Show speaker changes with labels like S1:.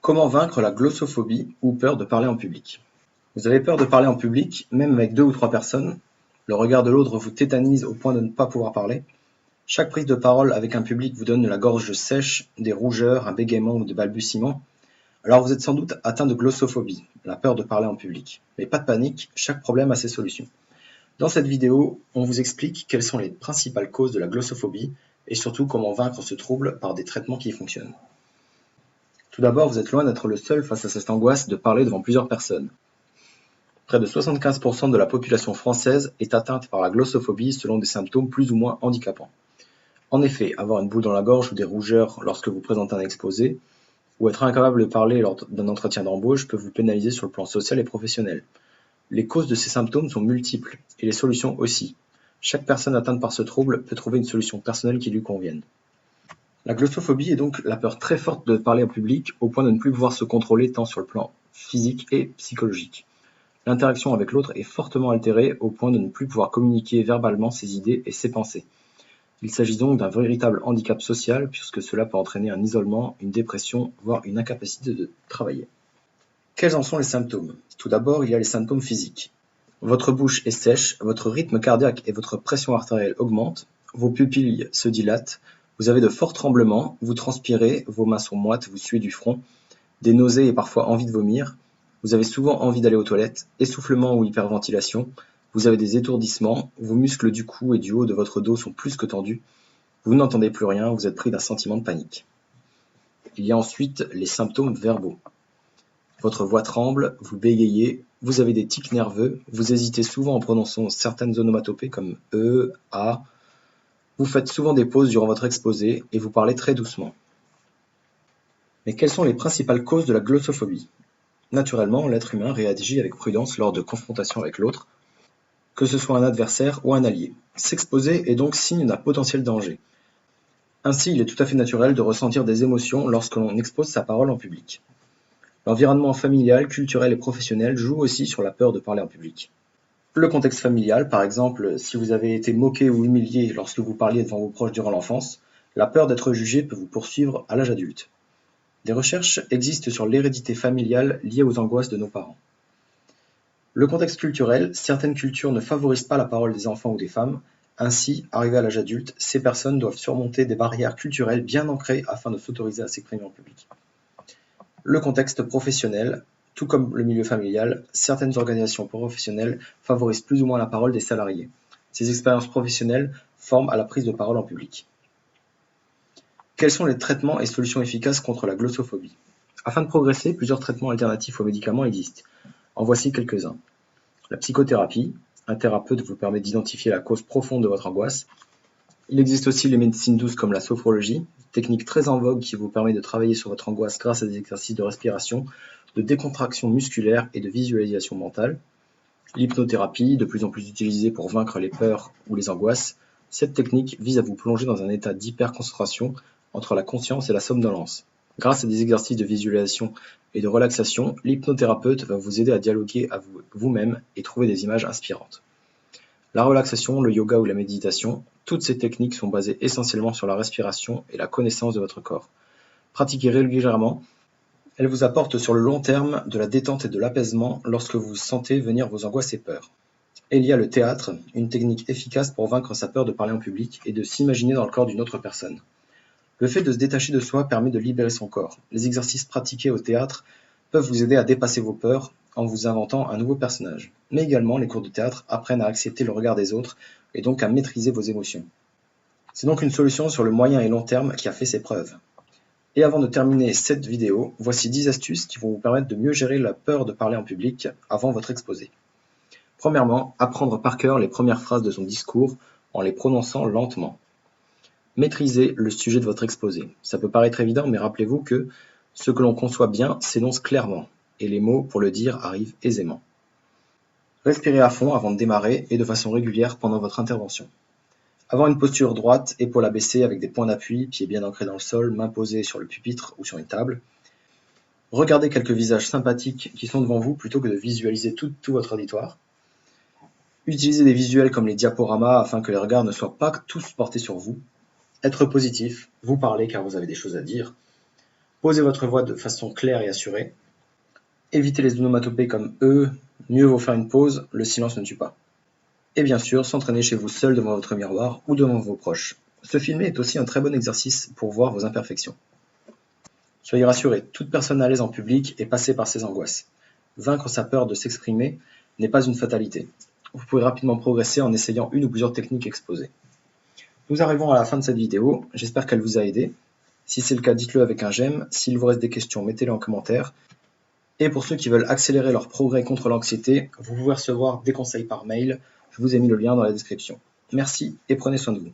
S1: Comment vaincre la glossophobie ou peur de parler en public? Vous avez peur de parler en public, même avec 2 ou 3 personnes. Le regard de l'autre vous tétanise au point de ne pas pouvoir parler. Chaque prise de parole avec un public vous donne la gorge sèche, des rougeurs, un bégaiement ou des balbutiements. Alors vous êtes sans doute atteint de glossophobie, la peur de parler en public. Mais pas de panique, chaque problème a ses solutions. Dans cette vidéo, on vous explique quelles sont les principales causes de la glossophobie et surtout comment vaincre ce trouble par des traitements qui fonctionnent. Tout d'abord, vous êtes loin d'être le seul face à cette angoisse de parler devant plusieurs personnes. Près de 75% de la population française est atteinte par la glossophobie selon des symptômes plus ou moins handicapants. En effet, avoir une boule dans la gorge ou des rougeurs lorsque vous présentez un exposé, ou être incapable de parler lors d'un entretien d'embauche peut vous pénaliser sur le plan social et professionnel. Les causes de ces symptômes sont multiples, et les solutions aussi. Chaque personne atteinte par ce trouble peut trouver une solution personnelle qui lui convienne. La glossophobie est donc la peur très forte de parler en public au point de ne plus pouvoir se contrôler tant sur le plan physique et psychologique. L'interaction avec l'autre est fortement altérée au point de ne plus pouvoir communiquer verbalement ses idées et ses pensées. Il s'agit donc d'un véritable handicap social puisque cela peut entraîner un isolement, une dépression, voire une incapacité de travailler. Quels en sont les symptômes? Tout d'abord, il y a les symptômes physiques. Votre bouche est sèche, votre rythme cardiaque et votre pression artérielle augmentent, vos pupilles se dilatent, vous avez de forts tremblements, vous transpirez, vos mains sont moites, vous suez du front, des nausées et parfois envie de vomir, vous avez souvent envie d'aller aux toilettes, essoufflement ou hyperventilation, vous avez des étourdissements, vos muscles du cou et du haut de votre dos sont plus que tendus, vous n'entendez plus rien, vous êtes pris d'un sentiment de panique. Il y a ensuite les symptômes verbaux. Votre voix tremble, vous bégayez, vous avez des tics nerveux, vous hésitez souvent en prononçant certaines onomatopées comme E, A. Vous faites souvent des pauses durant votre exposé et vous parlez très doucement. Mais quelles sont les principales causes de la glossophobie? Naturellement, l'être humain réagit avec prudence lors de confrontations avec l'autre, que ce soit un adversaire ou un allié. S'exposer est donc signe d'un potentiel danger. Ainsi, il est tout à fait naturel de ressentir des émotions lorsque l'on expose sa parole en public. L'environnement familial, culturel et professionnel joue aussi sur la peur de parler en public. Le contexte familial, par exemple, si vous avez été moqué ou humilié lorsque vous parliez devant vos proches durant l'enfance, la peur d'être jugé peut vous poursuivre à l'âge adulte. Des recherches existent sur l'hérédité familiale liée aux angoisses de nos parents. Le contexte culturel, certaines cultures ne favorisent pas la parole des enfants ou des femmes, ainsi, arrivées à l'âge adulte, ces personnes doivent surmonter des barrières culturelles bien ancrées afin de s'autoriser à s'exprimer en public. Le contexte professionnel, tout comme le milieu familial, certaines organisations professionnelles favorisent plus ou moins la parole des salariés. Ces expériences professionnelles forment à la prise de parole en public. Quels sont les traitements et solutions efficaces contre la glossophobie? Afin de progresser, plusieurs traitements alternatifs aux médicaments existent. En voici quelques-uns. La psychothérapie, un thérapeute vous permet d'identifier la cause profonde de votre angoisse. Il existe aussi les médecines douces comme la sophrologie, technique très en vogue qui vous permet de travailler sur votre angoisse grâce à des exercices de respiration, de décontraction musculaire et de visualisation mentale. L'hypnothérapie, de plus en plus utilisée pour vaincre les peurs ou les angoisses, cette technique vise à vous plonger dans un état d'hyperconcentration entre la conscience et la somnolence. Grâce à des exercices de visualisation et de relaxation, l'hypnothérapeute va vous aider à dialoguer avec vous-même et trouver des images inspirantes. La relaxation, le yoga ou la méditation, toutes ces techniques sont basées essentiellement sur la respiration et la connaissance de votre corps. Pratiquez régulièrement, elles vous apportent sur le long terme de la détente et de l'apaisement lorsque vous sentez venir vos angoisses et peurs. Et il y a le théâtre, une technique efficace pour vaincre sa peur de parler en public et de s'imaginer dans le corps d'une autre personne. Le fait de se détacher de soi permet de libérer son corps. Les exercices pratiqués au théâtre peuvent vous aider à dépasser vos peurs en vous inventant un nouveau personnage. Mais également, les cours de théâtre apprennent à accepter le regard des autres et donc à maîtriser vos émotions. C'est donc une solution sur le moyen et long terme qui a fait ses preuves. Et avant de terminer cette vidéo, voici 10 astuces qui vont vous permettre de mieux gérer la peur de parler en public avant votre exposé. Premièrement, apprendre par cœur les premières phrases de son discours en les prononçant lentement. Maîtrisez le sujet de votre exposé. Ça peut paraître évident, mais rappelez-vous que ce que l'on conçoit bien s'énonce clairement, et les mots pour le dire arrivent aisément. Respirez à fond avant de démarrer et de façon régulière pendant votre intervention. Avoir une posture droite, épaules abaissées avec des points d'appui, pieds bien ancrés dans le sol, mains posées sur le pupitre ou sur une table. Regardez quelques visages sympathiques qui sont devant vous plutôt que de visualiser tout votre auditoire. Utilisez des visuels comme les diaporamas afin que les regards ne soient pas tous portés sur vous. Être positif, vous parler car vous avez des choses à dire. Posez votre voix de façon claire et assurée. Évitez les onomatopées comme mieux vaut faire une pause, le silence ne tue pas. Et bien sûr, s'entraîner chez vous seul devant votre miroir ou devant vos proches. Se filmer est aussi un très bon exercice pour voir vos imperfections. Soyez rassurés, toute personne à l'aise en public est passée par ces angoisses. Vaincre sa peur de s'exprimer n'est pas une fatalité. Vous pouvez rapidement progresser en essayant une ou plusieurs techniques exposées. Nous arrivons à la fin de cette vidéo, j'espère qu'elle vous a aidé. Si c'est le cas, dites-le avec un j'aime. S'il vous reste des questions, mettez-les en commentaire. Et pour ceux qui veulent accélérer leur progrès contre l'anxiété, vous pouvez recevoir des conseils par mail. Je vous ai mis le lien dans la description. Merci et prenez soin de vous.